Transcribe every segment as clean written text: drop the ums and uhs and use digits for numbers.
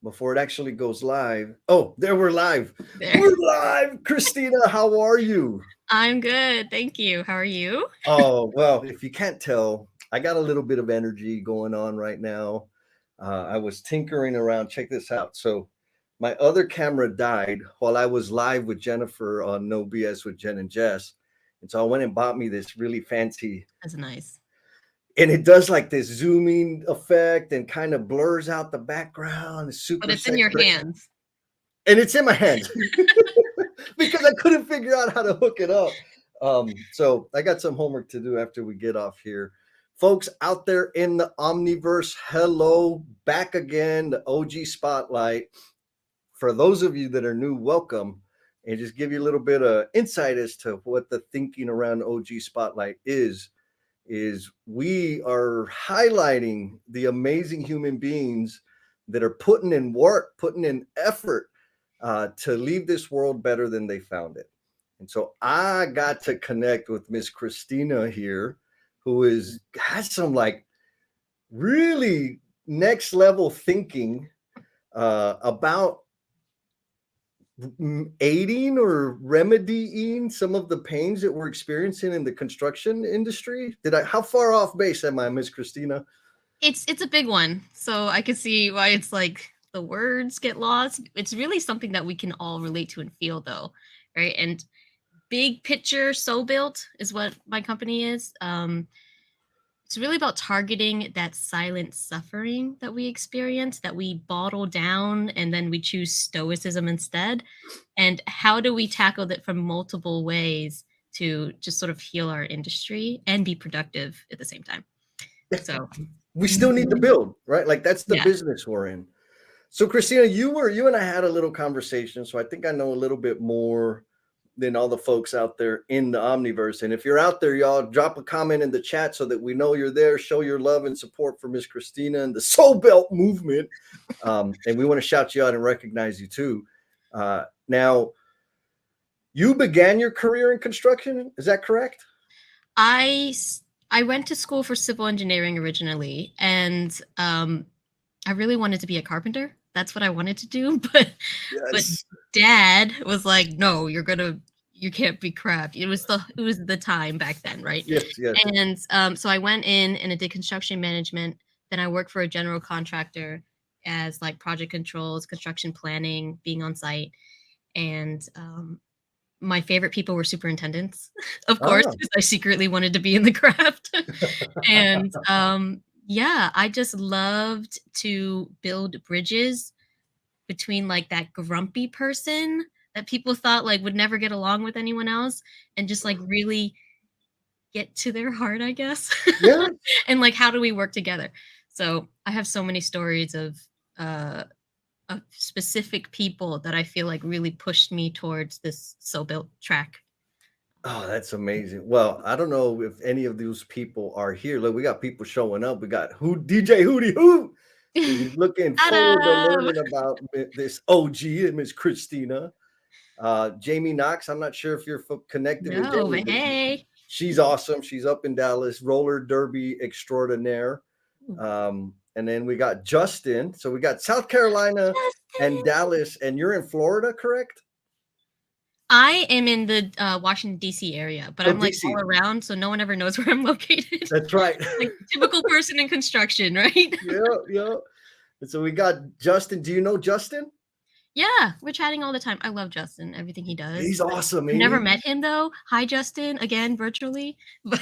before it actually goes live. Oh, there we're live. There. We're live. Christina, how are you? I'm good. Thank you. How are you? Oh, well, if you can't tell, I got a little bit of energy going on right now. I was tinkering around. Check this out. So, my other camera died while I was live with Jennifer on No BS with Jen and Jess. And so I went and bought me this really fancy, That's nice. and it does like this zooming effect and kind of blurs out the background. It's But super it's in sexy. your hands. And it's in my hands because I couldn't figure out how to hook it up. So I got some homework to do after we get off here. Folks out there in the Omniverse, hello, back again, the OG Spotlight. For those of you that are new, welcome. And just give you a little bit of insight as to what the thinking around OG Spotlight is we are highlighting the amazing human beings that are putting in work, putting in effort to leave this world better than they found it. And so I got to connect with Miss Kristina here, who has some like really next level thinking about aiding or remedying some of the pains that we're experiencing in the construction industry. How far off base am I, Miss Kristina? It's a big one. So I can see why it's like the words get lost. It's really something that we can all relate to and feel though, right? And big picture SoBuilt is what my company is. It's really about targeting that silent suffering that we experience, that we bottle down, and then we choose stoicism instead. And how do we tackle that from multiple ways to just sort of heal our industry and be productive at the same time? So We still need to build, right? Like that's the yeah. business we're in. So Christina, you and I had a little conversation, so I think I know a little bit more than all the folks out there in the Omniverse. And if you're out there, y'all drop a comment in the chat so that we know you're there. Show your love and support for Miss Kristina and the SoBuilt movement. And we want to shout you out and recognize you too. Now, you began your career in construction, is that correct? I went to school for civil engineering originally, and I really wanted to be a carpenter. That's what I wanted to do, but Yes. Dad was like, "No, you can't be craft." It was the time back then, right? Yes, yes. And so I went in and I did construction management. Then I worked for a general contractor as like project controls, construction planning, being on site, and my favorite people were superintendents, of course, Ah. because I secretly wanted to be in the craft. And yeah, I just loved to build bridges between like that grumpy person that people thought like would never get along with anyone else, and just like really get to their heart, I guess. Yeah. And like, how do we work together? So I have so many stories uh of specific people that I feel like really pushed me towards this SoBuilt track. Oh, that's amazing. Well, I don't know if any of those people are here. Look, we got people showing up. We got DJ Hootie Hoo. He's looking forward to Adam! learning about this OG and Miss Christina. Jamie Knox, I'm not sure if you're connected with No, Jamie, but but hey. she's awesome. She's up in Dallas, roller derby extraordinaire. And then we got Justin. So we got South Carolina and Dallas, and you're in Florida, correct? I am in the Washington D.C. area, but Oh, I'm like DC. all around, so no one ever knows where I'm located. That's right. Like typical person in construction, right? Yeah, yeah. And so we got Justin. Do you know Justin? Yeah, we're chatting all the time. I love Justin, everything he does. He's awesome, I've ain't never he? met him though. Hi, Justin, again virtually, but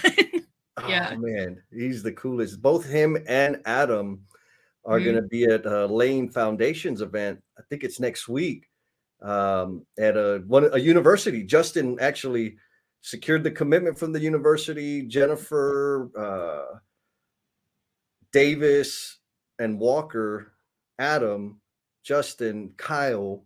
yeah. Oh man, he's the coolest. Both him and Adam are going Mhm. to be at a Laying Foundations event. I think it's next week at a university. Justin actually secured the commitment from the university. Jennifer Davis and Walker, Adam, Justin, Kyle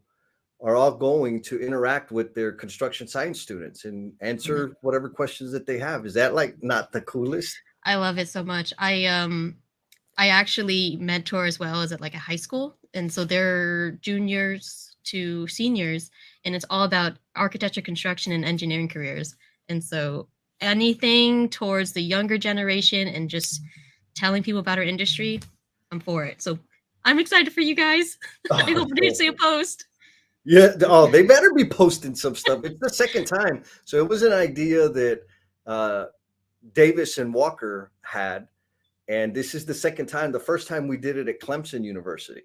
are all going to interact with their construction science students and Mhm. answer whatever questions that they have. Is that like not the coolest? I love it so much. I actually mentor as well as at like a high school, and so they're juniors to seniors, and it's all about architecture, construction, and engineering careers. And so anything towards the younger generation and just telling people about our industry, I'm for it. So I'm excited for you guys. I Oh, hope they see a post. yeah. Oh, they better be posting some stuff. It's the second time. So it was an idea that uh, Davis and Walker had. And this is the second time. The first time we did it at Clemson University.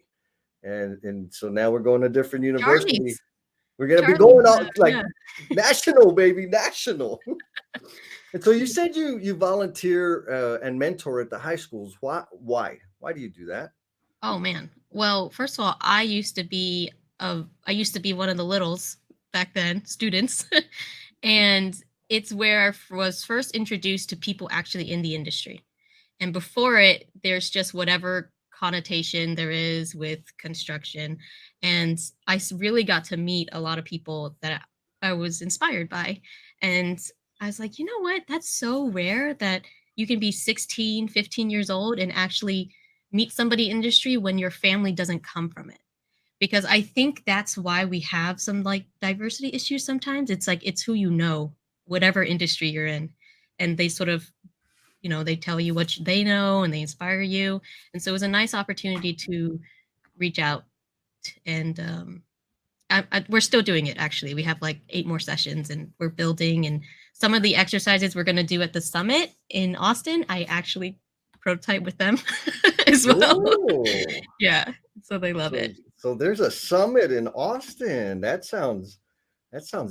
And so now we're going to a different university. Charlie's. We're going to be Charlie's, going out like yeah. national, baby, national. And so you said you volunteer and mentor at the high schools. Why do you do that? Oh man. Well, first of all, I used to be one of the littles back then, students. And it's where was first introduced to people actually in the industry. And before it, there's just whatever connotation there is with construction. And really got to meet a lot of people that I was inspired by. And I was like, you know what? That's so rare that you can be 16, 15 years old and actually meet somebody in industry when your family doesn't come from it. Because I think that's why we have some like diversity issues sometimes. It's like it's who you know, whatever industry you're in. And they sort of, they tell you what they know and they inspire you. And so it was a nice opportunity to reach out. And we're still doing it, actually. We have like 8 more sessions and we're building. And some of the exercises we're going to do at the summit in Austin, I actually prototype with them as well. Oh, Yeah. So they love it. so there's a summit in Austin. That sounds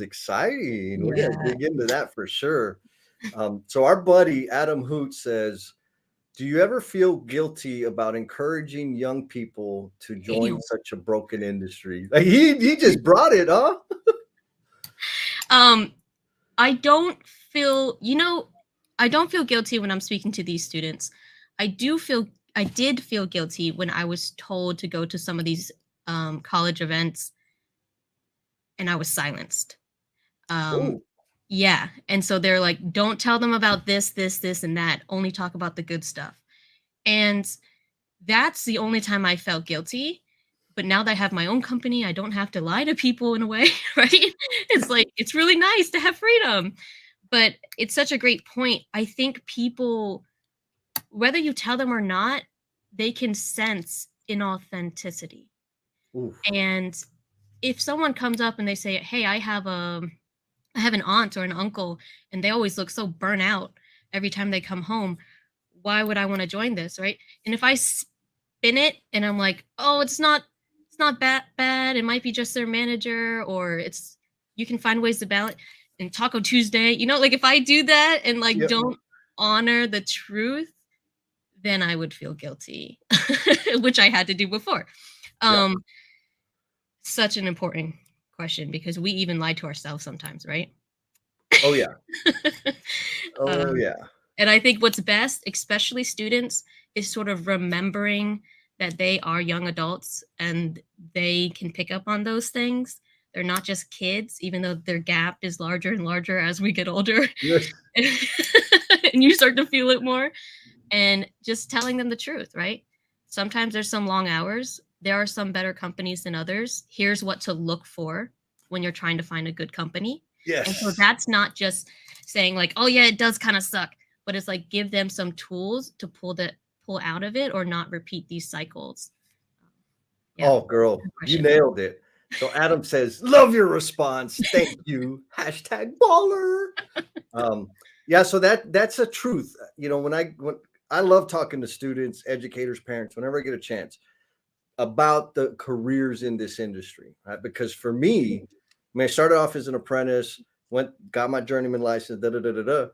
exciting. We're gonna Yeah. dig into that for sure. So our buddy Adam Hoot says, "Do you ever feel guilty about encouraging young people to join Damn. such a broken industry?" Like he just brought it, huh? Um, I don't feel, I don't feel guilty when I'm speaking to these students. I did feel guilty when I was told to go to some of these college events and I was silenced. Um, Oh, yeah. And so they're like, don't tell them about this, and that. Only talk about the good stuff. And that's the only time I felt guilty. But now that I have my own company, I don't have to lie to people in a way, right? It's like, it's really nice to have freedom. But it's such a great point. I think people, whether you tell them or not, they can sense inauthenticity. oof. And if someone comes up and they say, "Hey, I have an aunt or an uncle and they always look so burnt out every time they come home. Why would I want to join this?" Right? And if I spin it and I'm like, "Oh, it's not that bad. It might be just their manager, or it's you can find ways to balance." And Taco Tuesday, like if I do that and like Yep. don't honor the truth, then I would feel guilty, which I had to do before. Yeah. Um, Such an important question because we even lie to ourselves sometimes, right? Oh yeah. Oh um, yeah. and I think what's best, especially students, is sort of remembering that they are young adults and they can pick up on those things. They're not just kids, even though their gap is larger and larger as we get older. Yes. And you start to feel it more. And just telling them the truth, right? Sometimes there's some long hours. There are some better companies than others. Here's what to look for when you're trying to find a good company. And so Yes. that's not just saying like, "Oh yeah, it does kind of suck," but it's like give them some tools to pull out of it or not repeat these cycles. Yeah, Oh, girl, good you question. nailed it. So Adam says, "Love your response. Thank you." Hashtag baller. Yeah, so that's a truth. When I love talking to students, educators, parents, whenever I get a chance about the careers in this industry, right? Because for me, I started off as an apprentice, got my journeyman license, da da da da da.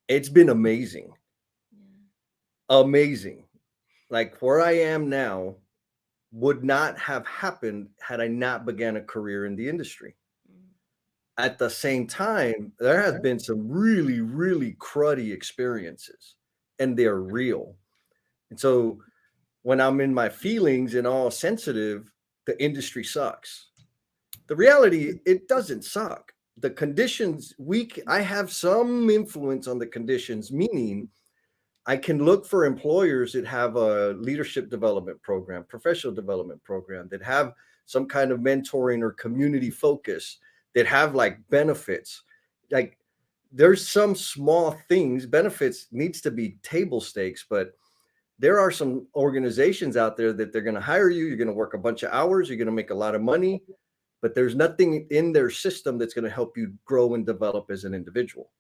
It's been amazing, amazing. Like where I am now would not have happened had I not began a career in the industry. At the same time, there has been some really, really cruddy experiences, and they're real. And so when I'm in my feelings and all sensitive, the industry sucks. The reality, it doesn't suck. The conditions, I have some influence on the conditions, meaning I can look for employers that have a leadership development program, professional development program, that have some kind of mentoring or community focus, that have like benefits. Like there's some small things, benefits needs to be table stakes, but there are some organizations out there that they're going to hire you. You're going to work a bunch of hours. You're going to make a lot of money, but there's nothing in their system that's going to help you grow and develop as an individual.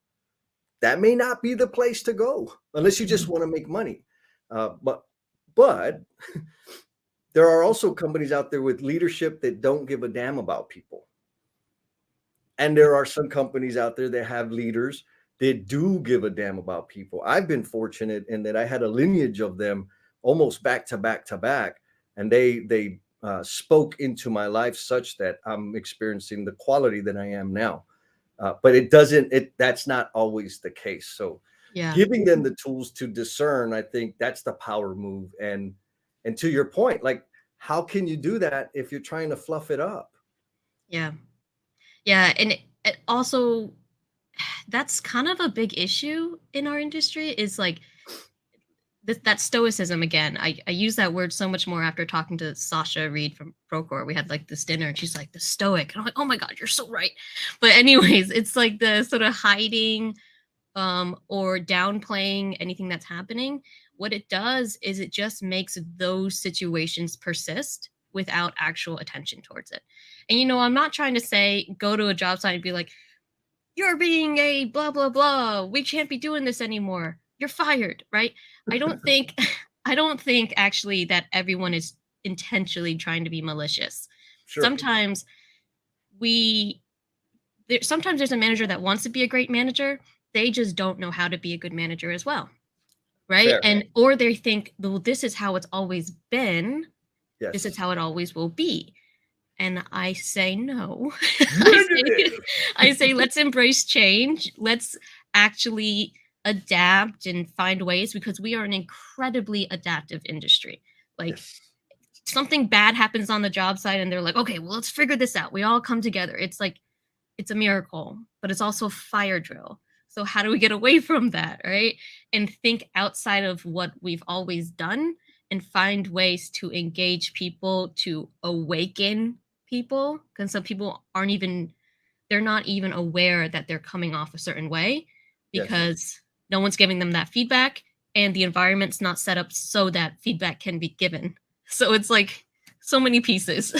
That may not be the place to go unless you just want to make money. But there are also companies out there with leadership that don't give a damn about people. And there are some companies out there that have leaders that do give a damn about people. I've been fortunate in that I had a lineage of them almost back to back to back, and they spoke into my life such that I'm experiencing the quality that I am now. But that's not always the case. So Yeah. giving them the tools to discern, I think that's the power move. And to your point, like, how can you do that if you're trying to fluff it up? Yeah. Yeah. And it also, that's kind of a big issue in our industry is like that stoicism again. I use that word so much more after talking to Sasha Reed from Procore. We had like this dinner and she's like the stoic. And I'm like, oh my God, you're so right. But anyways, it's like the sort of hiding or downplaying anything that's happening. What it does is it just makes those situations persist without actual attention towards it. And I'm not trying to say go to a job site and be like, you're being a blah blah blah, we can't be doing this anymore, you're fired, right? I don't think actually that everyone is intentionally trying to be malicious. Sure. Sometimes sometimes there's a manager that wants to be a great manager, they just don't know how to be a good manager as well, right? Fair. And or they think, well, this is how it's always been, Yes. this is how it always will be. And I say no. I say let's embrace change. Let's actually adapt and find ways, because we are an incredibly adaptive industry. Like something bad happens on the job site and they're like, okay, well, let's figure this out. We all come together. It's like, it's a miracle, but it's also a fire drill. So how do we get away from that, right? And think outside of what we've always done and find ways to engage people, to awaken people, because some people they're not even aware that they're coming off a certain way because no one's giving them that feedback and the environment's not set up so that feedback can be given. So it's like so many pieces.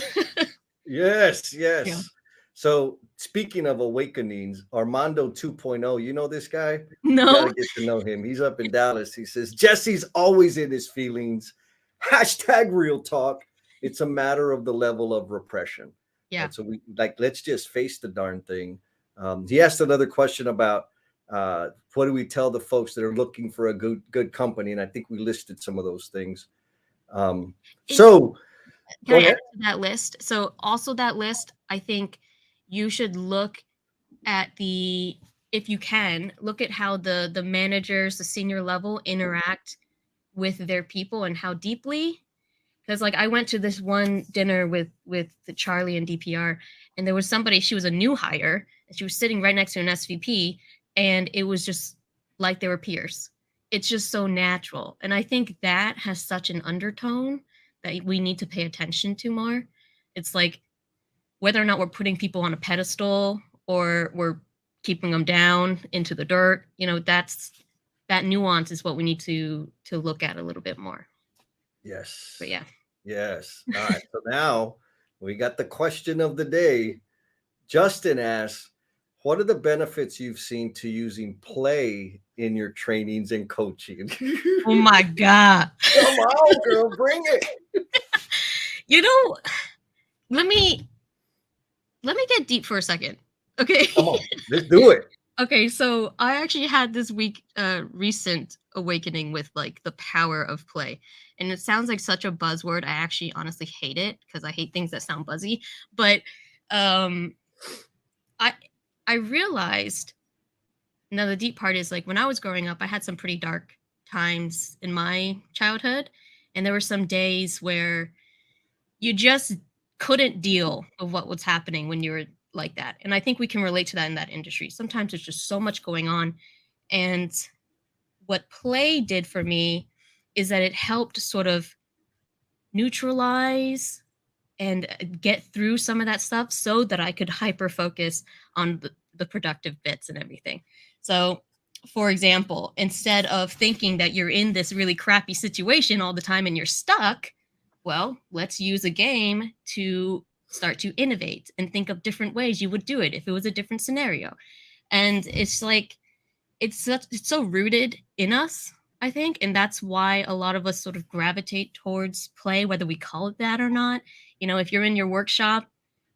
Yes. Yeah. So speaking of awakenings, Armando 2.0, you know this guy? No. You gotta get to know him. He's up in Dallas. He says, Jesse's always in his feelings. # real talk. It's a matter of the level of repression. Yeah. And so let's just face the darn thing. He asked another question about what do we tell the folks that are looking for a good company? And I think we listed some of those things. So can I add to that list? So also that list, I think you should look at if you can, look at how the managers, the senior level interact with their people and how deeply. Because like I went to this one dinner with the Charlie and DPR, and there was somebody, she was a new hire, and she was sitting right next to an SVP, and it was just like they were peers. It's just so natural. And I think that has such an undertone that we need to pay attention to more. It's like whether or not we're putting people on a pedestal or we're keeping them down into the dirt, that nuance is what we need to look at a little bit more. Yes. But yeah. Yes. All right. So now we got the question of the day. Justin asks, what are the benefits you've seen to using play in your trainings and coaching? Oh my God. Come on, girl, bring it. Let me get deep for a second. Okay. Come on, let's do it. Okay, so I actually had this week recent awakening with like the power of play. And it sounds like such a buzzword. I actually honestly hate it because I hate things that sound buzzy. But I realized, now the deep part is like when I was growing up, I had some pretty dark times in my childhood. And there were some days where you just couldn't deal with what was happening when you were like that. And I think we can relate to that in that industry. Sometimes there's just so much going on. And what play did for me is that it helped sort of neutralize and get through some of that stuff so that I could hyper focus on the productive bits and everything. So For example, instead of thinking that you're in this really crappy situation all the time and you're stuck, well, let's use a game to start to innovate and think of different ways you would do it if it was a different scenario. And it's like it's so rooted in us, I think, and that's why a lot of us sort of gravitate towards play, whether we call it that or not. If you're in your workshop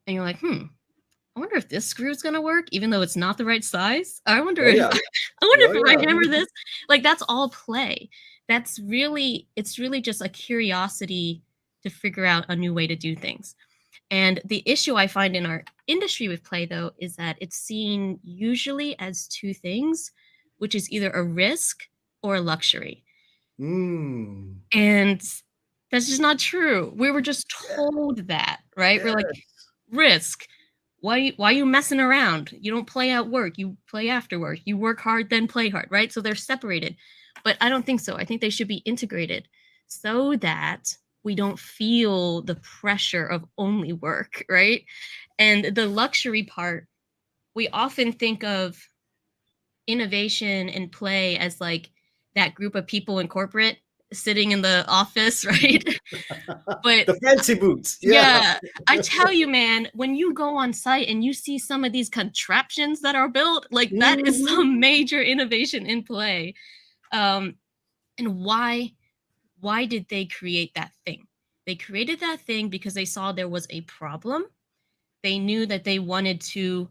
and you're like, I wonder if this screw is gonna work, even though it's not the right size. I wonder Oh if yeah. I wonder Oh if I yeah. hammer this. Like that's all play. It's really just a curiosity to figure out a new way to do things. And the issue I find in our industry with play, though, is that it's seen usually as two things, which is either a risk or a luxury. Mm. And that's just not true. We were just Yeah. told that, right? We're like, Yes. risk. Why are you messing around? You don't play at work, you play after work. You work hard, then play hard, right? So they're separated. But I don't think so. I think they should be integrated so that we don't feel the pressure of only work, right? And the luxury part, we often think of innovation and play as like that group of people in corporate sitting in the office, right? But The fancy boots. Yeah. yeah, I tell you, man, when you go on site and you see some of these contraptions that are built, like that is Mhm. some major innovation in play. Um, and why did they create that thing? They created that thing because they saw there was a problem. They knew that they wanted to,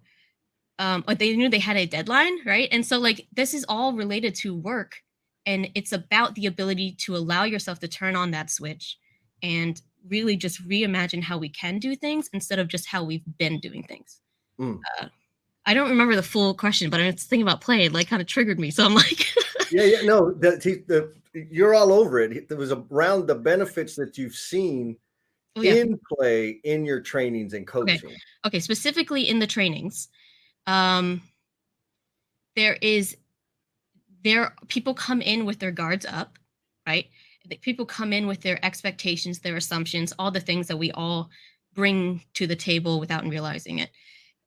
or they knew they had a deadline, right? And so, like, this is all related to work, and it's about the ability to allow yourself to turn on that switch and really just reimagine how we can do things instead of just how we've been doing things. Mm. Uh, I don't remember the full question, but I was thinking about play, it like kind of triggered me. So I'm like, Yeah, yeah. No, you're all over it. There was around the benefits that you've seen oh yeah, in play in your trainings and okay, coaching. okay. Specifically in the trainings, um, there is there people come in with their guards up, right? People come in with their expectations, their assumptions, all the things that we all bring to the table without realizing it.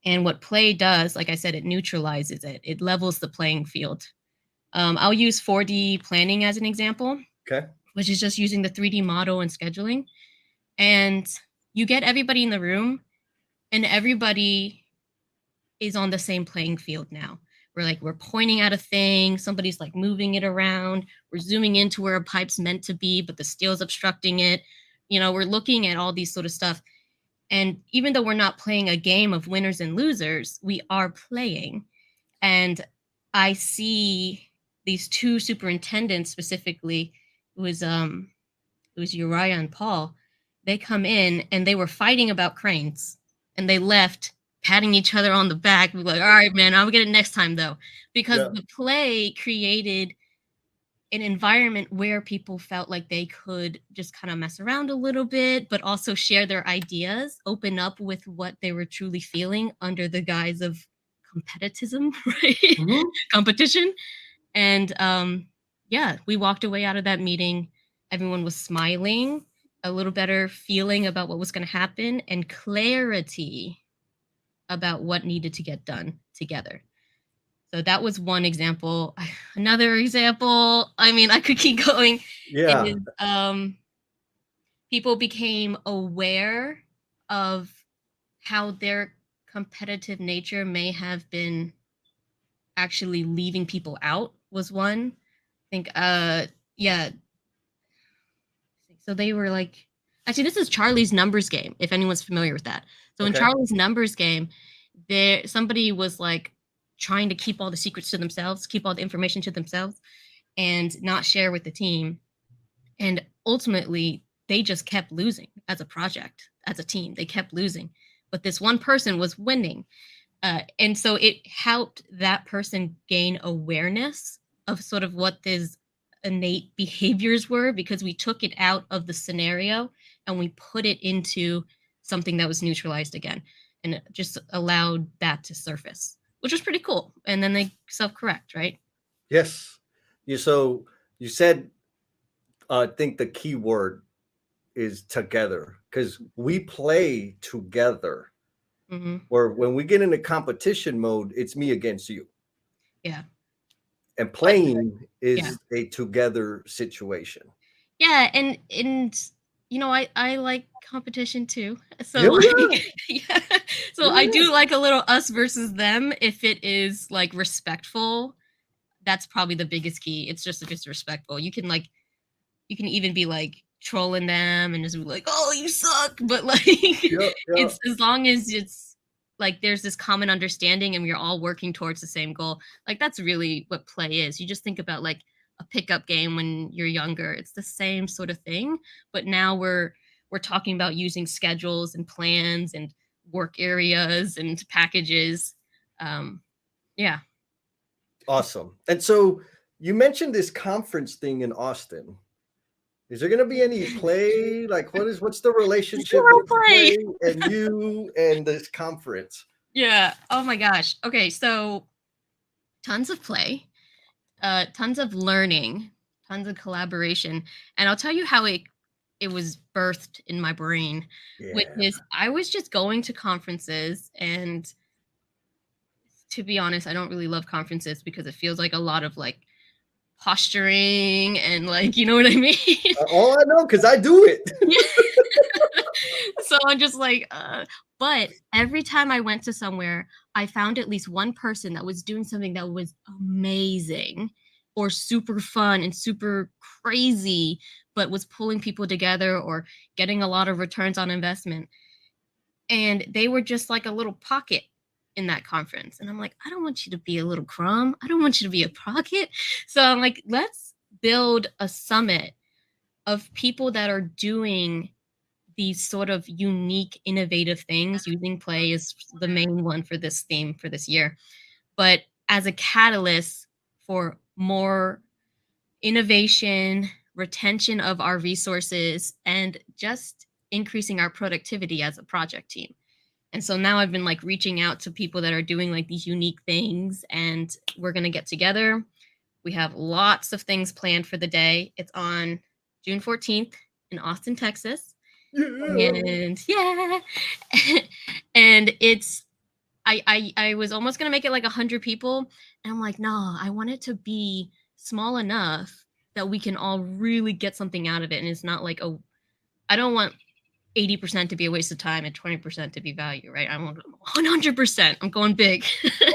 And what play does, like I said, it neutralizes it. It levels the playing field. I'll use 4D planning as an example, Okay. which is just using the 3D model and scheduling. And you get everybody in the room, and everybody is on the same playing field now. We're pointing at a thing, somebody's like moving it around, we're zooming into where a pipe's meant to be, but the steel's obstructing it. We're looking at all these sort of stuff. And even though we're not playing a game of winners and losers, we are playing. And I see these two superintendents specifically, it was Uriah and Paul. They come in and they were fighting about cranes, and they left patting each other on the back. We're like, all right, man, I'll get it next time though, because Yeah. the play created an environment where people felt like they could just kind of mess around a little bit, but also share their ideas, open up with what they were truly feeling under the guise of competitism, right? Mhm. Competition. And yeah, we walked away out of that meeting. Everyone was smiling, a little better feeling about what was going to happen, and clarity about what needed to get done together. So that was one example. Another example, I mean, I could keep going, Yeah. is people became aware of how their competitive nature may have been actually leaving people out, was one. I think yeah, so they were like, actually this is Charlie's Numbers Game, if anyone's familiar with that. So in Okay. Charlie's Numbers Game, there somebody was like trying to keep all the secrets to themselves, keep all the information to themselves, and not share with the team. And ultimately they just kept losing as a project, as a team. They kept losing, but this one person was winning. And so it helped that person gain awareness of sort of what these innate behaviors were, because we took it out of the scenario and we put it into something that was neutralized again, and it just allowed that to surface, which was pretty cool. And then they self-correct, right? Yes. So you said, I think the key word is together, because we play together. Hmm. Where when we get into competition mode, it's me against you. Yeah. And But playing yeah. is a together situation. Yeah, and I like competition too. So Hell like yeah. yeah. So I Yeah. do like a little us versus them if it is like respectful. That's probably the biggest key. It's just if it's respectful. You can even be like trolling them and just be like, "Oh, you suck." But like Yeah. Yeah. it's as long as it's like there's this common understanding and we're all working towards the same goal. Like that's really what play is. You just think about like a pickup game when you're younger. It's the same sort of thing, but now we're talking about using schedules and plans and work areas and packages. Um yeah. Awesome. And so you mentioned this conference thing in Austin. Is there going to be any play? Like, what's the relationship Zero with play. play and you and this conference? Yeah. Oh my gosh. Okay, so tons of play, tons of learning, tons of collaboration, and I'll tell you how it was birthed in my brain, which Yeah. is I was just going to conferences, and to be honest, I don't really love conferences because it feels like a lot of like posturing and like you know what I mean. All I know, because I do it. Yeah. So I'm just like, but every time I went to somewhere, I found at least one person that was doing something that was amazing or super fun and super crazy, but was pulling people together or getting a lot of returns on investment. And they were just like a little pocket in that conference. And I'm like, I don't want you to be a little crumb. I don't want you to be a pocket. So I'm like, let's build a summit of people that are doing these sort of unique, innovative things. Using play is the main one for this theme for this year. But as a catalyst for more innovation, retention of our resources, and just increasing our productivity as a project team. And so now I've been like reaching out to people that are doing like these unique things, and we're going to get together. We have lots of things planned for the day. It's on June 14th in Austin, Texas. Yeah. And yeah. And it's I was almost gonna make it like 100 people. And I'm like, no, I want it to be small enough that we can all really get something out of it. And it's not like I don't want 80% to be a waste of time and 20% to be value, right? I want 100%. I'm going big.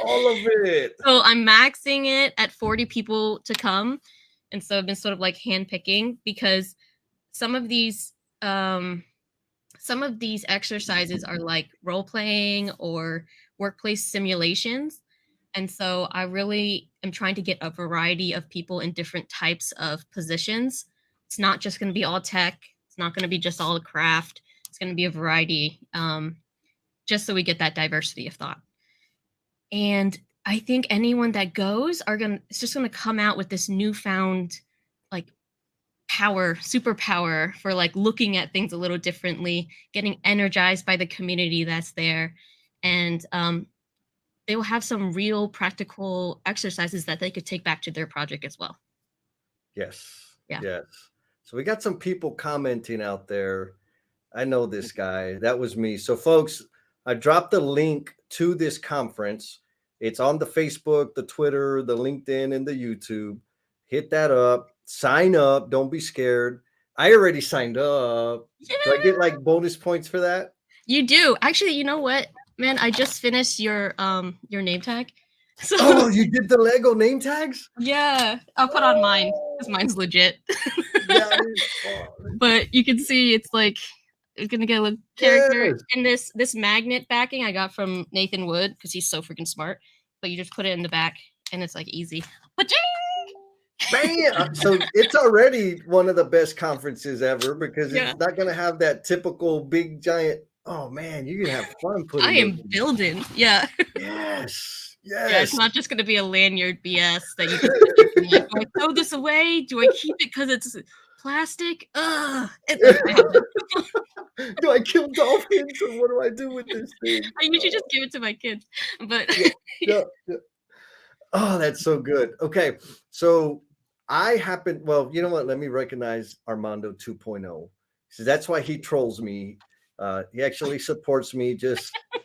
All of it. So I'm maxing it at 40 people to come. And so I've been sort of like handpicking because some of these um some of these exercises are like role playing or workplace simulations. And so I really am trying to get a variety of people in different types of positions. It's not just going to be all tech, it's not going to be just all craft. It's going to be a variety, just so we get that diversity of thought. And I think anyone that goes are going to, it's just going to come out with this newfound like superpower for like looking at things a little differently, getting energized by the community that's there. And they will have some real practical exercises that they could take back to their project as well. Yes. Yeah. Yes. So we got some people commenting out there. I know this guy. That was me. So, folks, I dropped the link to this conference. It's on the Facebook, the Twitter, the LinkedIn, and the YouTube. Hit that up. Sign up. Don't be scared. I already signed up. Do I get Yeah. like bonus points for that? You do. Actually, you know what? Man, I just finished your name tag. So Oh, you did the Lego name tags? yeah, I'll put on mine because mine's legit. That is fun. But you can see it's like it's gonna get a little character. Yes. And this magnet backing I got from Nathan Wood because he's so freaking smart. But you just put it in the back and it's like easy. But Man, so it's already one of the best conferences ever because yeah, it's not going to have that typical big giant. Oh man, you're gonna have fun I putting those. am building. Yeah. Yes, Yeah, it's yes. not just gonna be a lanyard BS that you can like, do I throw this away? Do I keep it because it's plastic? Ugh. Do I kill dolphins or what do I do with this thing? I usually just give it to my kids. But Yeah, yeah, yeah. Oh, that's so good. Okay, so I happen. Well, you know what? Let me recognize Armando 2.0. So that's why he trolls me. He actually supports me.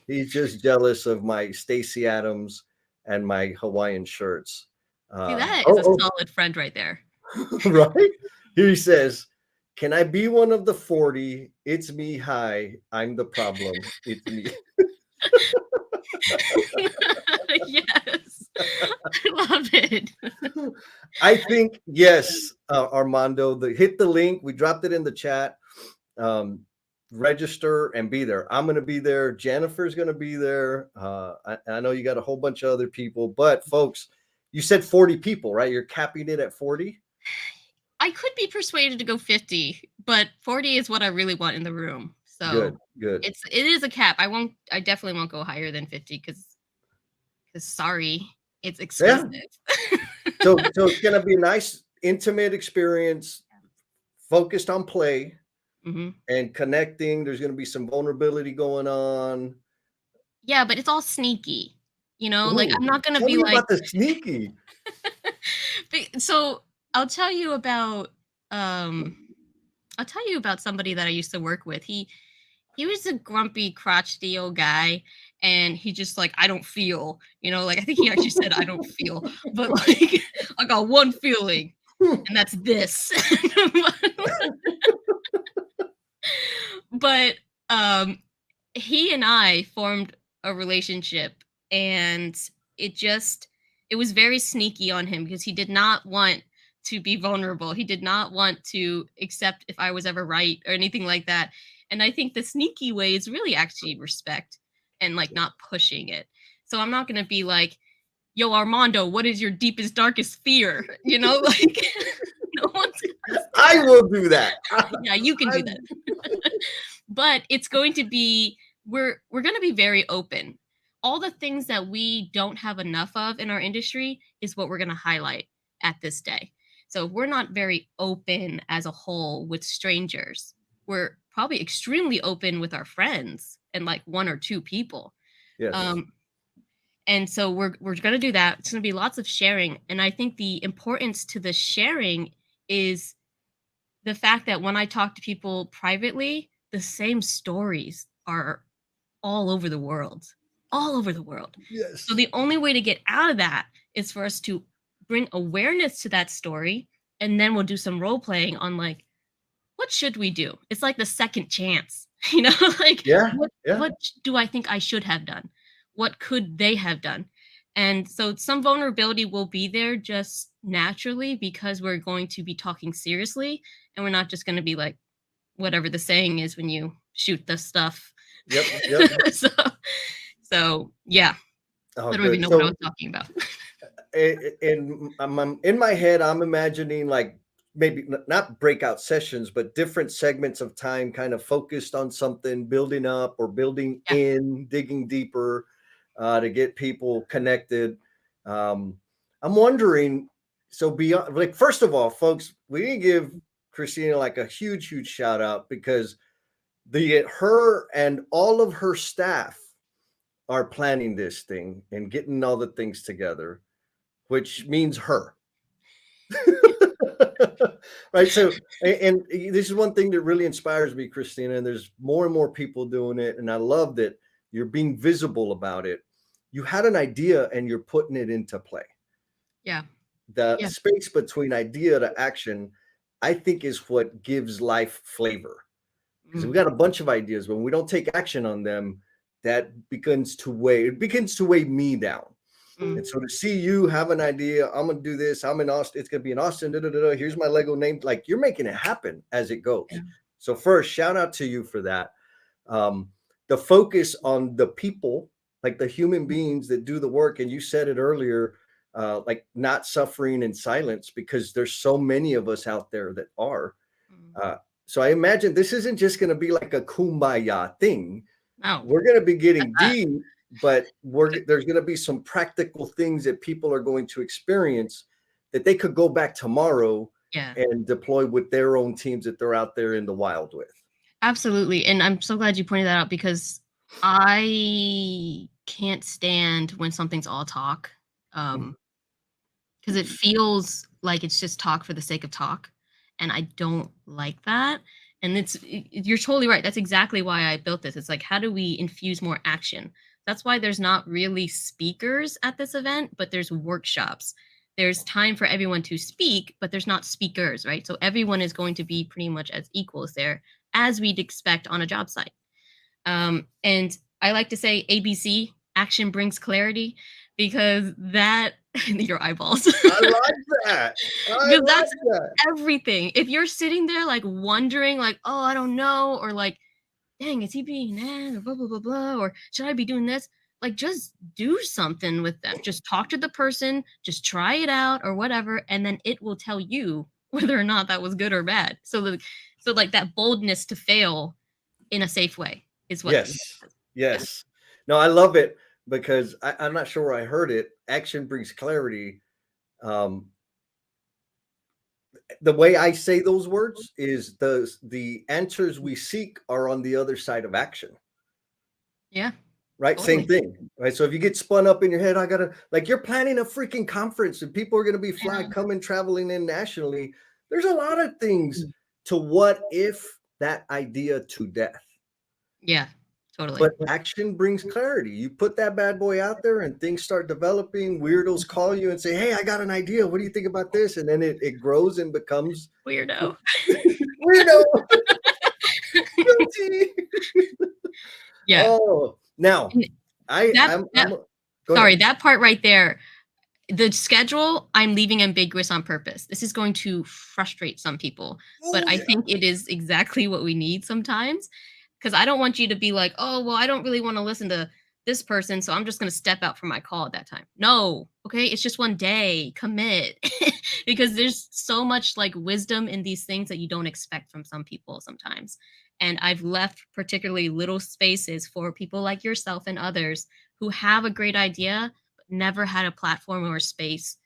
He's just jealous of my Stacy Adams and my Hawaiian shirts. See, that is a Oh, solid friend right there. right? Here he says, "Can I be one of the 40? It's me. Hi, I'm the problem. It's me." Yes. I love it. I think yes, Armando. Hit the link. We dropped it in the chat. Um, Register and be there. I'm going to be there. Jennifer's going to be there. I know you got a whole bunch of other people, but folks, you said 40 people, right? You're capping it at 40. I could be persuaded to go 50, but 40 is what I really want in the room. So Good. it is a cap. I definitely won't go higher than 50 because sorry, it's Yeah. expensive. So it's going to be a nice, intimate experience, focused on play and connecting. There's going to be some vulnerability going on. Yeah, but it's all sneaky. Like Ooh, I'm not gonna tell be me like about the sneaky. so I'll tell you about um somebody that I used to work with. He was a grumpy, crotchety old guy, and he just like, I don't feel, like I think he actually said I don't feel, but like I got one feeling, and that's this. But he and I formed a relationship, and it was very sneaky on him because he did not want to be vulnerable. He did not want to accept if I was ever right or anything like that. And I think the sneaky way is really actually respect and like not pushing it. So I'm not going to be like, yo, Armando, what is your deepest, darkest fear? Like no one's I will do that. yeah, you can do that. But it's going to be we're going to be very open. All the things that we don't have enough of in our industry is what we're going to highlight at this day. So we're not very open as a whole with strangers. We're probably extremely open with our friends and like one or two people. Yes. And so we're going to do that. It's going to be lots of sharing, and I think the importance to the sharing is the fact that when I talk to people privately, the same stories are all over the world. All over the world. Yes. So the only way to get out of that is for us to bring awareness to that story, and then we'll do some role playing on like, what should we do? It's like the second chance, like Yeah. what do I think I should have done? What could they have done? And so some vulnerability will be there just naturally because we're going to be talking seriously, and we're not just going to be like whatever the saying is when you shoot the stuff. Yep. So yeah. Oh, I don't even know what I was talking about. In my head, I'm imagining like maybe not breakout sessions, but different segments of time kind of focused on something, building up or building Yeah. in, digging deeper to get people connected. I'm wondering, so beyond, like, first of all, folks, we didn't give Kristina like a huge shout out because her and all of her staff are planning this thing and getting all the things together, which means her. Right. So, and this is one thing that really inspires me, Kristina, and there's more and more people doing it. And I love that you're being visible about it. You had an idea and you're putting it into play. Yeah. The space between idea to action, I think, is what gives life flavor. Because we got a bunch of ideas, but when we don't take action on them, that begins to weigh me down. And so to see you have an idea, I'm gonna do this. I'm in Austin. It's gonna be in Austin. Here's my Lego name. Like, you're making it happen as it goes. Yeah. So first, shout out to you for that. The focus on the people, like the human beings that do the work. And you said it earlier, like not suffering in silence, because there's so many of us out there that are. So I imagine this isn't just going to be like a kumbaya thing. No. We're going to be getting deep, but there's going to be some practical things that people are going to experience that they could go back tomorrow and deploy with their own teams that they're out there in the wild with. Absolutely. And I'm so glad you pointed that out because I can't stand when something's all talk. Because it feels like it's just talk for the sake of talk. And I don't like that. And you're totally right. That's exactly why I built this. It's like, how do we infuse more action? That's why there's not really speakers at this event, but there's workshops. there's time for everyone to speak, but there's not speakers, right? So everyone is going to be pretty much as equals there as we'd expect on a job site. And I like to say ABC, action brings clarity, because that your eyeballs. I like that. I Because like that's that. everything. If you're sitting there like wondering, like, oh, I don't know, or like, dang, is he being an or blah blah blah blah, or should I be doing this? Like, just do something with them. Just talk to the person, just try it out or whatever, and then it will tell you whether or not that was good or bad. So like that boldness to fail in a safe way is what Yes. feedback is. Yeah. Yes. No, I love it because I'm not sure where I heard it. Action brings clarity. Um, the way I say those words is the answers we seek are on the other side of action. Yeah. Right? Same Totally. thing. Right. So if you get spun up in your head, I gotta like you're planning a freaking conference and people are gonna be fly Yeah. coming traveling in nationally. There's a lot of things Mm. to what if that idea to death. Yeah. Totally. But action brings clarity. You put that bad boy out there and things start developing. Weirdos call you and say, hey, I got an idea. What do you think about this? And then it grows and becomes Weirdo. weirdo. Guilty. Yeah. Oh, now And that I'm that go sorry, ahead. that part right there, the schedule, I'm leaving ambiguous on purpose. This is going to frustrate some people, but Oh I yeah. think it is exactly what we need sometimes, because I don't want you to be like, "Oh, well, I don't really want to listen to this person, so I'm just going to step out from my call at that time." No, okay? It's just one day. Commit. Because there's so much like wisdom in these things that you don't expect from some people sometimes. And I've left particularly little spaces for people like yourself and others who have a great idea never had a platform or a space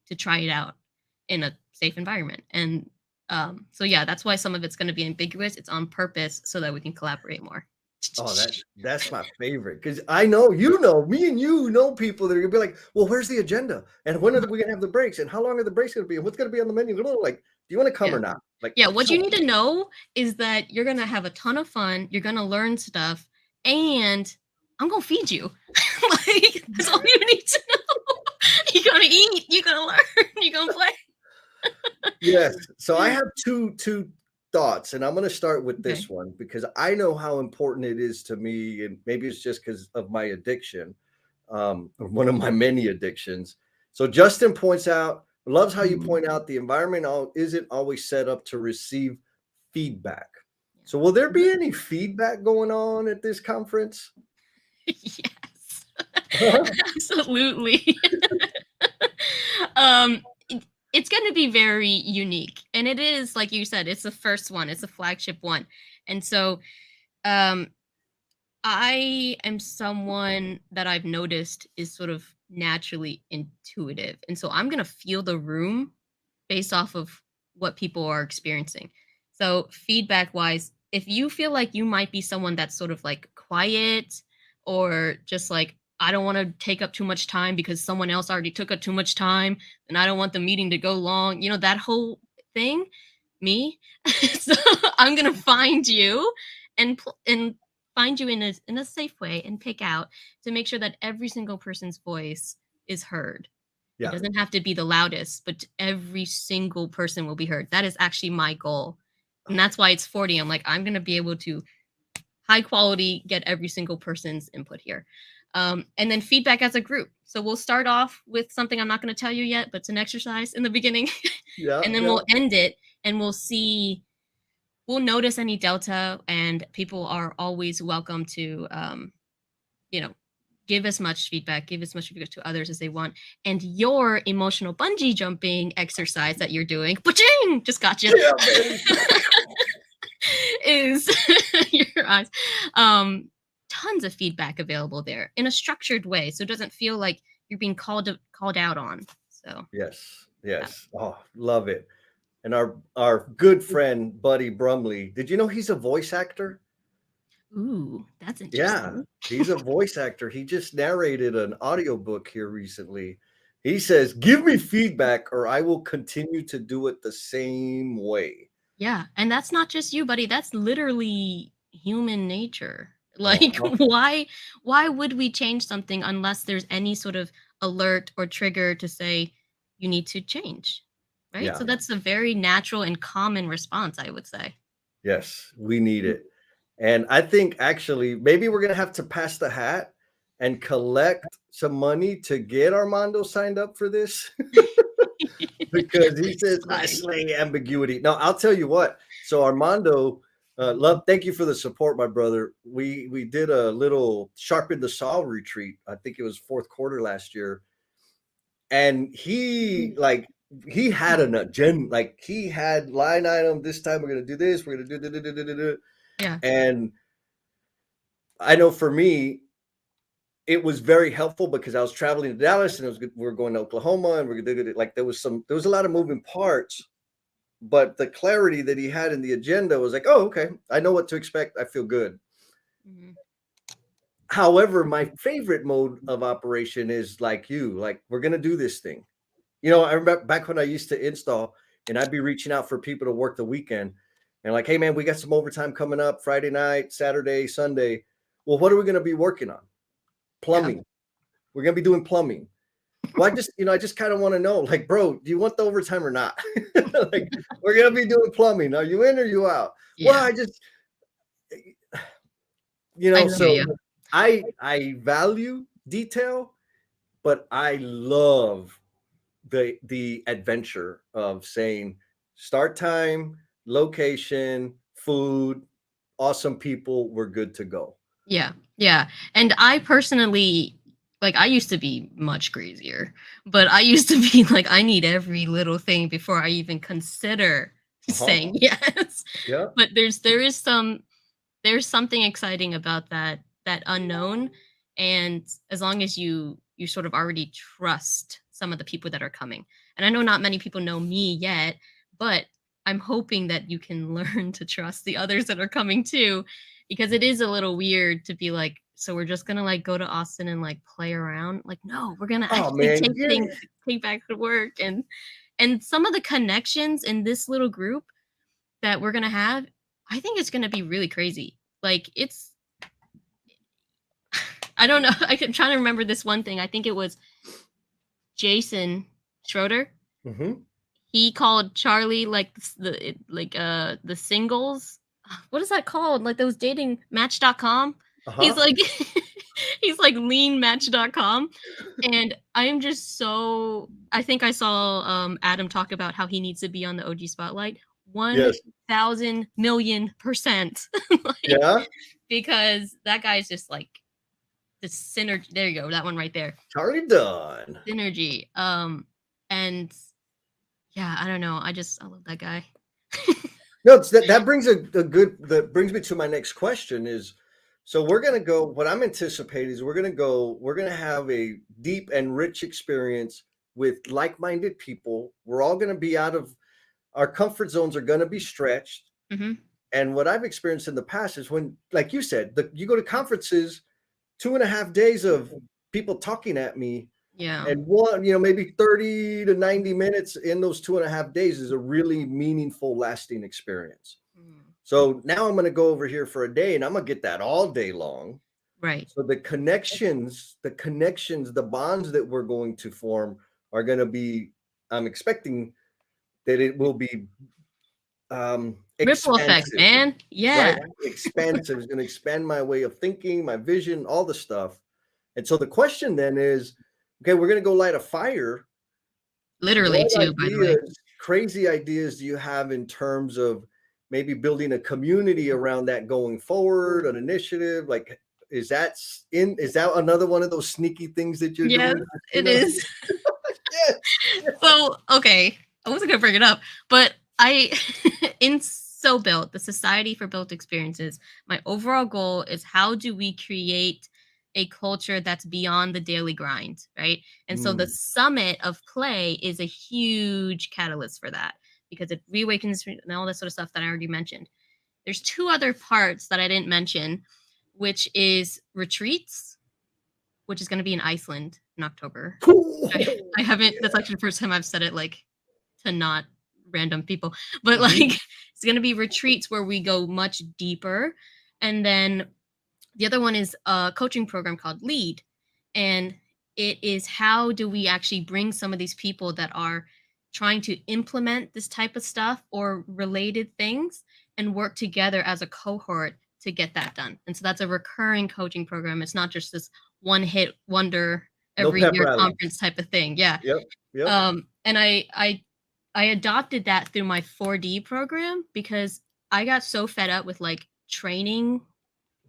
to try it out in a safe environment. And so yeah, that's why some of it's going to be ambiguous. It's on purpose so that we can collaborate more. Oh, that's my favorite because I know me and you know people that are gonna be like, well, where's the agenda? And when are we gonna have the breaks? And how long are the breaks gonna be? And what's gonna be on the menu? Like, do you want to come Yeah. or not? Like, Yeah, what you so need to know is that you're going to have a ton of fun, you're going to learn stuff, and I'm going to feed you. Like, that's all you need to know. You're going to eat, you're going to learn, you're going to play. yes. So I have two thoughts, and I'm gonna start with Okay. this one because I know how important it is to me, and maybe it's just because of my addiction, or one of my many addictions. So Justin points out, loves how you Mm. point out the environment isn't always set up to receive feedback. Yeah. So will there be any feedback going on at this conference? Yes. Absolutely. um it's going to be very unique, and it is, like you said, it's the first one, it's a flagship one. And so um I am someone that I've noticed is sort of naturally intuitive. And so I'm going to feel the room based off of what people are experiencing. So, feedback wise, if you feel like you might be someone that's sort of like quiet, or just like, I don't want to take up too much time because someone else already took up too much time and I don't want the meeting to go long, that whole thing, me. So, I'm going to find you and find you in a safe way and pick out to make sure that every single person's voice is heard. It Yeah. doesn't have to be the loudest, but every single person will be heard. That is actually my goal. And that's why it's 40. I'm like, I'm going to be able to high quality get every single person's input here. And then feedback as a group. So we'll start off with something I'm not going to tell you yet, but it's an exercise in the beginning. Yeah. And then Yeah. we'll end it and we'll notice any delta, and people are always welcome to, you know, give as much feedback, give as much feedback to others as they want. And your emotional bungee jumping exercise that you're doing, ba-ching, just got you, Yeah, baby. is your eyes. Tons of feedback available there in a structured way, so it doesn't feel like you're being called out on. So Yes. yeah. Yes. Oh, love it. And our good friend Buddy Brumley, did you know he's a voice actor? Ooh, that's Yeah, interesting. he's a voice actor. He just narrated an audiobook here recently. He says, "Give me feedback or I will continue to do it the same way." Yeah, and that's not just you, buddy. That's literally human nature. Like, Uh-huh. why would we change something unless there's any sort of alert or trigger to say, you need to change. Right. Yeah. So that's a very natural and common response, I would say. Yes, we need it. And I think actually maybe we're gonna have to pass the hat and collect some money to get Armando signed up for this because he It's says I fine. slay ambiguity. No, I'll tell you what. So Armando, love, thank you for the support, my brother. We did a little sharpen the saw retreat. I think it was fourth quarter last year, and he had an agenda. Like he had line item. This time we're gonna do this. We're gonna do. Yeah. And I know for me, it was very helpful because I was traveling to Dallas and we were going to Oklahoma and like there was a lot of moving parts, but the clarity that he had in the agenda was like, oh, okay, I know what to expect. I feel good. Mhm. However, my favorite mode of operation is like we're gonna do this thing. I remember back when I used to install and I'd be reaching out for people to work the weekend and like, hey man, we got some overtime coming up Friday night, Saturday, Sunday. Well, what are we gonna be working on? Yeah. Plumbing. We're gonna be doing plumbing. Well, I just kind of want to know, like, bro, do you want the overtime or not? Like, we're gonna be doing plumbing. Are you in or you out? Well, Yeah. I just, I hear so you. I value detail, but I love the adventure of saying start time, location, food, awesome people, we're good to go. Yeah. Yeah. And I personally, like, I used to be much crazier, but I used to be like, I need every little thing before I even consider Uh-huh. saying yes. Yeah. But there's something exciting about that unknown, and as long as you sort of already trust some of the people that are coming. And I know not many people know me yet, but I'm hoping that you can learn to trust the others that are coming too, because it is a little weird to be like, so we're just gonna like go to Austin and like play around. Like, no, we're gonna Oh actually man, take yeah. things, take back to work. And some of the connections in this little group that we're gonna have, I think it's gonna be really crazy. Like it's I don't know. I can try to remember this one thing. I think it was Jason Schroeder. Mm-hmm. He called Charlie like the singles. What is that called? Like those dating match.com. He's Uh-huh. like he's like leanmatch.com. And I'm just so I think I saw Adam talk about how he needs to be on the OG spotlight. Yes. 1,000,000,000%. Like, Yeah. because that guy's just like the synergy. There you go. That one right there. Charlie Dunn. Synergy. And yeah, I don't know. I love that guy. No, that brings that brings me to my next question is, so we're gonna go, what I'm anticipating is we're gonna have a deep and rich experience with like-minded people. We're all gonna be out of our comfort zones are gonna be stretched. Hmm. And what I've experienced in the past is when, like you said, you go to conferences, 2.5 days of people talking at me. Yeah. And maybe 30 to 90 minutes in those 2.5 days is a really meaningful, lasting experience. Mm. So now I'm going to go over here for a day and I'm going to get that all day long. Right. So the bonds that we're going to form are going to be, I'm expecting that it will be Ripple effect, expansive, man. right? Yeah. Expansive is going to expand my way of thinking, my vision, all the stuff. And so the question then is, okay, we're going to go light a fire. Literally, What too, by the way. crazy ideas do you have in terms of maybe building a community around that going forward, an initiative? Like, is that another one of those sneaky things that you're Yes, doing, it Kristina? is. Yeah. So, okay, I wasn't gonna bring it up, but I in SoBuilt, the Society for Built Experiences, my overall goal is how do we create a culture that's beyond the daily grind, right? And so the Mm. summit of play is a huge catalyst for that because it reawakens and all that sort of stuff that I already mentioned. There's two other parts that I didn't mention, which is retreats, which is going to be in Iceland in October. I haven't. That's actually the first time I've said it like to not random people, but like Mhm. it's going to be retreats where we go much deeper, and then the other one is a coaching program called Lead, and It is how do we actually bring some of these people that are trying to implement this type of stuff or related things and work together as a cohort to get that done. And so that's a recurring coaching program. It's not just this one hit wonder No every pep year rallies. conference type of thing. Yeah. Yep. Yep. And I adopted that through my 4D program because I got so fed up with like training,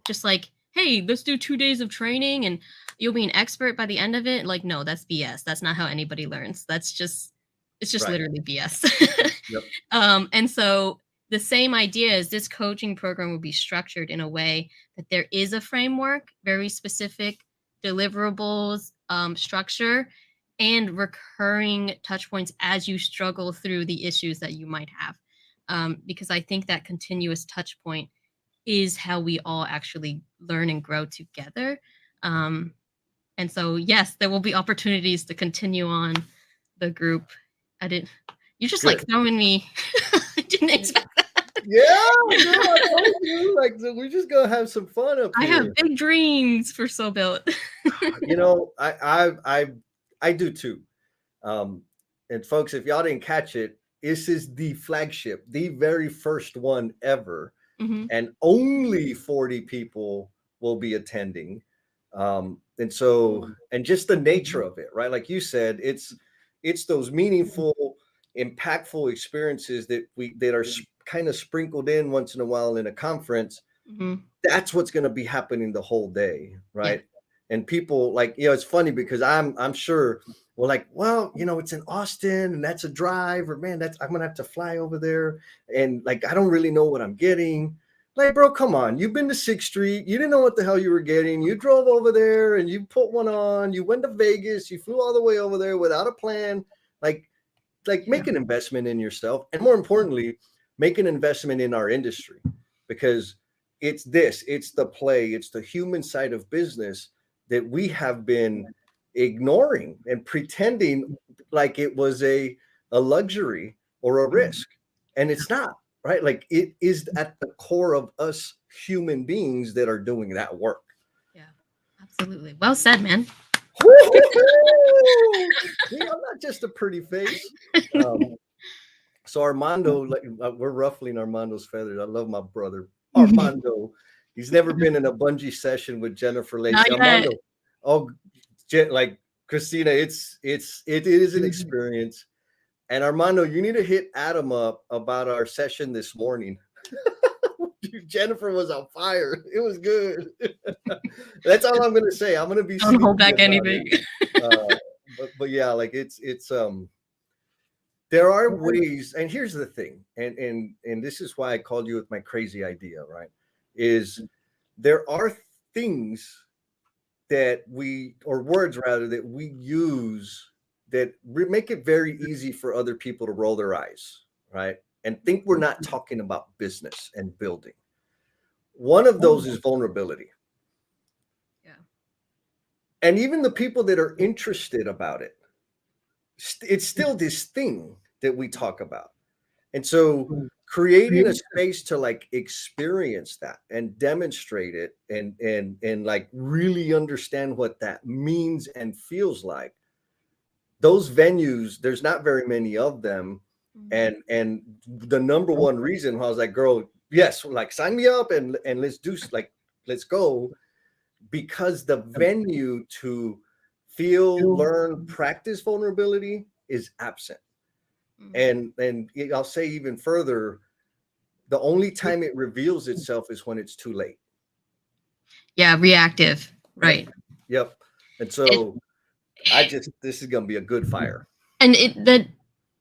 just like, hey, let's do 2 days of training and you'll be an expert by the end of it. Like, no, that's BS. That's not how anybody learns. It's just Right. literally BS. Yep. And so the same idea is this coaching program will be structured in a way that there is a framework, very specific deliverables, structure, and recurring touch points as you struggle through the issues that you might have. Because I think that continuous touch point is how we all actually learn and grow together. And so, yes, there will be opportunities to continue on the group. I didn't. You're just like Good. throwing me. I didn't expect that. Yeah, no, I told you. Like, so we're just gonna have some fun up I have here. big dreams for SoBuilt. You know, I do too. Um, and folks, if y'all didn't catch it, this is the flagship, the very first one ever, Hmm. and only 40 people will be attending. And so, and just the nature of it, right? Like you said, it's those meaningful, impactful experiences that are kind of sprinkled in once in a while in a conference. Hmm. That's what's going to be happening the whole day, Yeah. right? And people like, it's funny because I'm sure we're like, well, it's in Austin and that's a drive, or man, I'm gonna have to fly over there, and like I don't really know what I'm getting. Like, bro, come on, you've been to 6th Street, you didn't know what the hell you were getting. You drove over there and you put one on, you went to Vegas, you flew all the way over there without a plan. Like make an investment in yourself, and more importantly, make an investment in our industry, because it's the play, it's the human side of business that we have been ignoring and pretending like it was a luxury or a risk, and it's not, right? Like, it is at the core of us human beings that are doing that work. Yeah. Absolutely. Well said, man. See, I'm not just a pretty face. So Armando, like, we're ruffling Armando's feathers. I love my brother Armando. He's never been in a bungee session with Jennifer Not Lacey. yet. Armando, oh, like Kristina, it is an experience. And Armando, you need to hit Adam up about our session this morning. Jennifer was on fire. It was good. That's all I'm gonna say. I'm gonna be Don't hold sneaky back about anything. it. But yeah, like it's there are ways, and here's the thing, and this is why I called you with my crazy idea, right? Is there are things that or words rather, that we use that make it very easy for other people to roll their eyes, right? And think we're not talking about business and building. One of those is vulnerability. Yeah. And even the people that are interested about it, it's still this thing that we talk about. And so creating a space to like experience that and demonstrate it, and like really understand what that means and feels like. Those venues, there's not very many of them. And the number one reason why I was like, girl, yes, like sign me up and let's do, like, let's go, because the venue to feel, learn, practice vulnerability is absent. And I'll say even further, the only time it reveals itself is when it's too late. Yeah, reactive. Right. Yep. And so this is going to be a good fire. And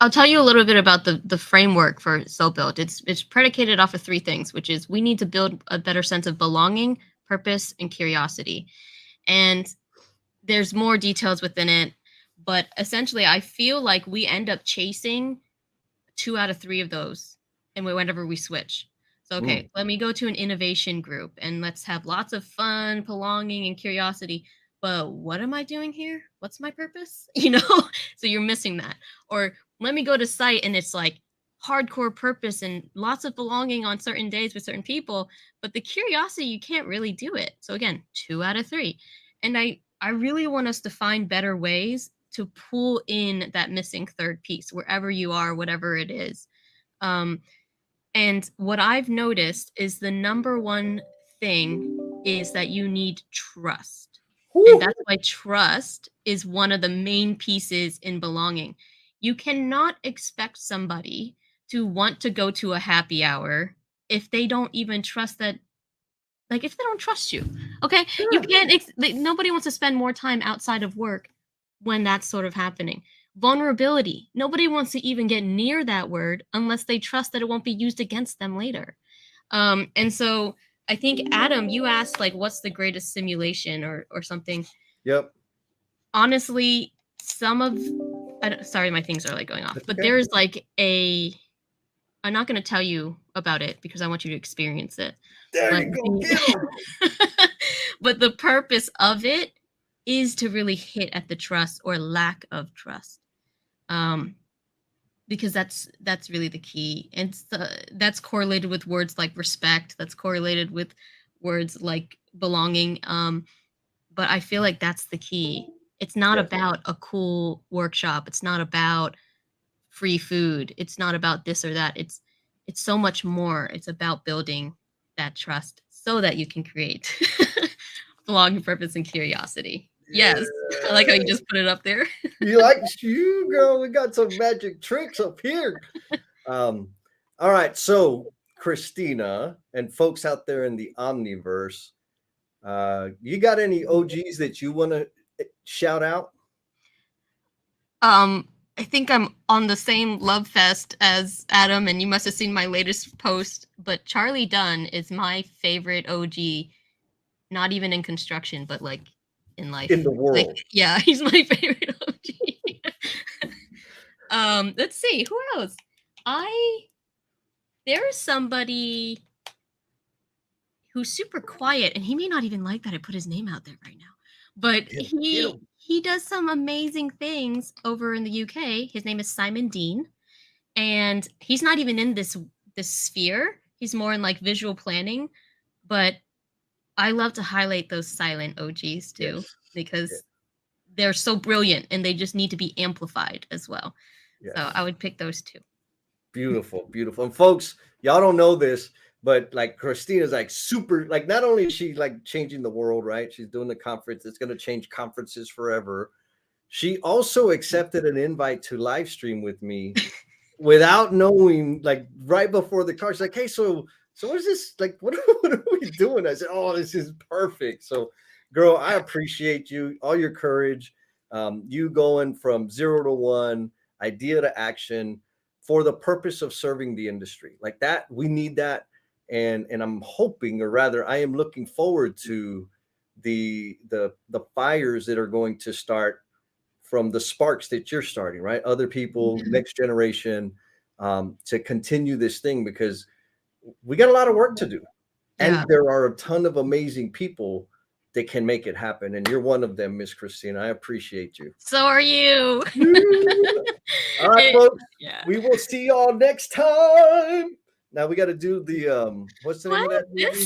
I'll tell you a little bit about the framework for SoBuilt. It's predicated off of 3 things, which is we need to build a better sense of belonging, purpose, and curiosity. And there's more details within it, but essentially I feel like we end up chasing 2 out of 3 of those, and whenever we switch. So, okay, let me go to an innovation group and let's have lots of fun, belonging, and curiosity. But what am I doing here? What's my purpose? So you're missing that. Or let me go to site and it's like hardcore purpose and lots of belonging on certain days with certain people, but the curiosity, you can't really do it. So again, 2 out of 3. And I really want us to find better ways to pull in that missing third piece wherever you are, whatever it is. Um, and what I've noticed is the number one thing is that you need trust. And Whew. that's why trust is one of the main pieces in belonging. You cannot expect somebody to want to go to a happy hour if they don't even trust that, like, if they don't trust you. Okay? You Yeah. can't nobody wants to spend more time outside of work when that's sort of happening. Vulnerability. Nobody wants to even get near that word unless they trust that it won't be used against them later. And so I think, Adam, you asked like what's the greatest simulation or something. Yep. Honestly, some of sorry, my things are like going off, That's but okay. there's like a I'm not going to tell you about it because I want you to experience it. There But you go. Get them. but the purpose of it is to really hit at the trust or lack of trust. Um, because that's really the key. And that's correlated with words like respect, that's correlated with words like belonging. But I feel like that's the key. It's not Yes. about a cool workshop. It's not about free food. It's not about this or that. It's so much more. It's about building that trust so that you can create belonging, purpose, and curiosity. Yes. I like how you Yeah. just put it up there. You like you, girl? We got some magic tricks up here. Um, all right. So, Kristina and folks out there in the Omniverse, you got any OGs that you want to shout out? I think I'm on the same love fest as Adam, and you must have seen my latest post. But Charlie Dunn is my favorite OG, not even in construction, but like in In life. the Like, world? yeah, he's my favorite OG. Let's see, who else? I There is somebody who's super quiet, and he may not even like that I put his name out there right now. But Get he them. he does some amazing things over in the UK. His name is Simon Dean, and he's not even in this sphere. He's more in like visual planning, but I love to highlight those silent OGs too Yes. because they're so brilliant and they just need to be amplified as well. So I Yes. would pick those two. Beautiful, beautiful. And folks, y'all don't know this, but like Christina's like super, like not only is she like changing the world, right? She's doing the conference, it's going to change conferences forever. She also accepted an invite to live stream with me without knowing, like right before the car. She's like, hey, so what is this? Like, what are we doing? I said, oh, this is perfect. So, girl, I appreciate you, all your courage, you going from 0 to 1, idea to action for the purpose of serving the industry. Like that, we need that. And I'm hoping, or rather, I am looking forward to the fires that are going to start from the sparks that you're starting, right? Other people, Yeah. next generation, to continue this thing because we got a lot of work to do. And Yeah. there are a ton of amazing people that can make it happen. And you're one of them, Miss Christina. I appreciate you. So are you. All right, It- folks. yeah. We will see y'all next time. Now we got to do the what's the name of What? that movie?